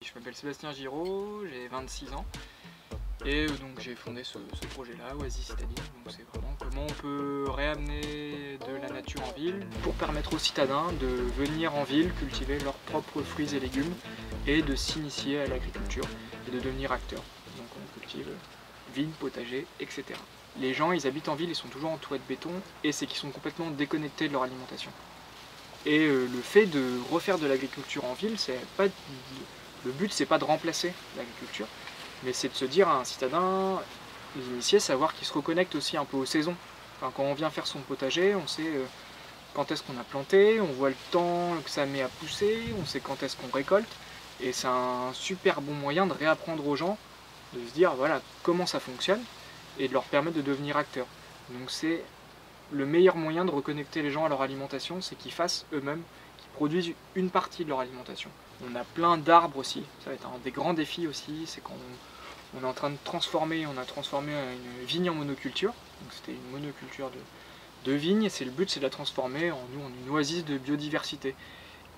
Je m'appelle Sébastien Giraud, j'ai 26 ans et donc j'ai fondé ce projet-là, Oasis Citadine. Donc c'est vraiment comment on peut réamener de la nature en ville pour permettre aux citadins de venir en ville cultiver leurs propres fruits et légumes et de s'initier à l'agriculture et de devenir acteurs. Donc on cultive vignes, potagers, etc. Les gens, ils habitent en ville, ils sont toujours entourés de béton et c'est qu'ils sont complètement déconnectés de leur alimentation. Et le fait de refaire de l'agriculture en ville, c'est pas... Le but, c'est pas de remplacer l'agriculture, mais c'est de se dire à un citadin, les initiés, savoir qu'il se reconnecte aussi un peu aux saisons. Enfin, quand on vient faire son potager, on sait quand est-ce qu'on a planté, on voit le temps que ça met à pousser, on sait quand est-ce qu'on récolte, et c'est un super bon moyen de réapprendre aux gens, de se dire voilà comment ça fonctionne, et de leur permettre de devenir acteurs. Donc c'est le meilleur moyen de reconnecter les gens à leur alimentation, c'est qu'ils fassent eux-mêmes, qu'ils produisent une partie de leur alimentation. On a plein d'arbres aussi, ça va être un des grands défis aussi, c'est quand on est en train de transformer, on a transformé une vigne en monoculture, donc c'était une monoculture de vigne, et le but c'est de la transformer en une oasis de biodiversité.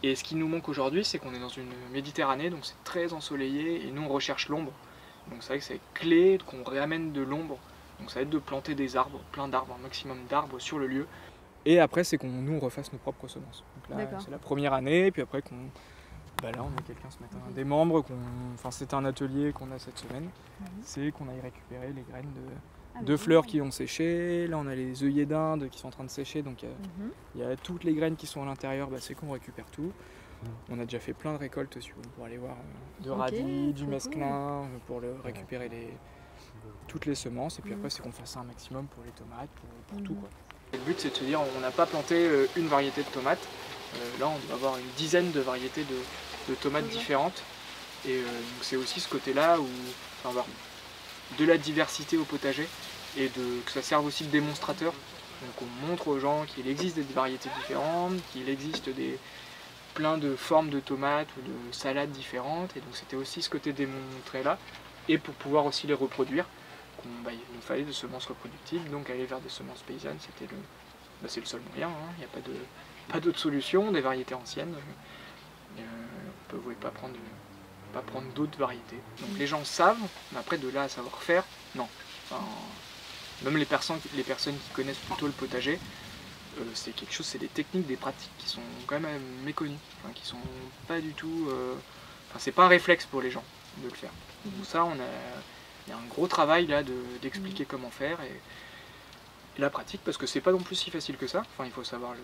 Et ce qui nous manque aujourd'hui, c'est qu'on est dans une Méditerranée, donc c'est très ensoleillé, et nous on recherche l'ombre. Donc c'est vrai que c'est clé qu'on réamène de l'ombre, donc ça va être de planter des arbres, plein d'arbres, un maximum d'arbres sur le lieu. Et après c'est qu'on nous refasse nos propres semences. Donc là c'est la première année, puis après qu'on... Bah là, on a quelqu'un ce matin, des membres, enfin c'était un atelier qu'on a cette semaine, c'est qu'on aille récupérer les graines de fleurs qui ont séché. Là, on a les œillets d'Inde qui sont en train de sécher, donc il y a toutes les graines qui sont à l'intérieur, bah, c'est qu'on récupère tout. On a déjà fait plein de récoltes pour aller voir de radis, du mesclin, pour récupérer toutes les semences, et puis après c'est qu'on fasse ça un maximum pour les tomates, pour tout quoi. Et le but c'est de se dire, on n'a pas planté une variété de tomates, là on doit avoir une dizaine de variétés de tomates différentes, et donc c'est aussi ce côté-là où on va avoir de la diversité au potager, et que ça serve aussi de démonstrateur. Donc on montre aux gens qu'il existe des variétés différentes, qu'il existe plein de formes de tomates ou de salades différentes, et donc c'était aussi ce côté démontré-là, et pour pouvoir aussi les reproduire, il nous fallait des semences reproductibles, donc aller vers des semences paysannes, c'est le seul moyen, hein. Il n'y a pas d'autre solution, des variétés anciennes, on ne pouvait pas prendre d'autres variétés. Donc les gens savent, mais après de là à savoir faire, non. Enfin, même les personnes qui connaissent plutôt le potager, c'est quelque chose, c'est des techniques, des pratiques qui sont quand même méconnues, enfin, qui sont pas du tout... Enfin, c'est pas un réflexe pour les gens de le faire. Donc ça, il y a un gros travail là d'expliquer comment faire, et la pratique, parce que c'est pas non plus si facile que ça. Enfin, il faut savoir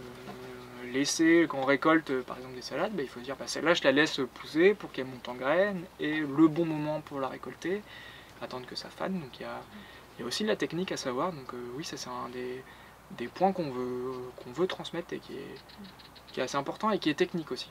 laisser, quand on récolte par exemple des salades, il faut se dire celle-là je la laisse pousser pour qu'elle monte en graines, et le bon moment pour la récolter, attendre que ça fane. Donc il y a aussi de la technique à savoir. Donc oui, ça c'est un des points qu'on veut transmettre, et qui est assez important et qui est technique aussi.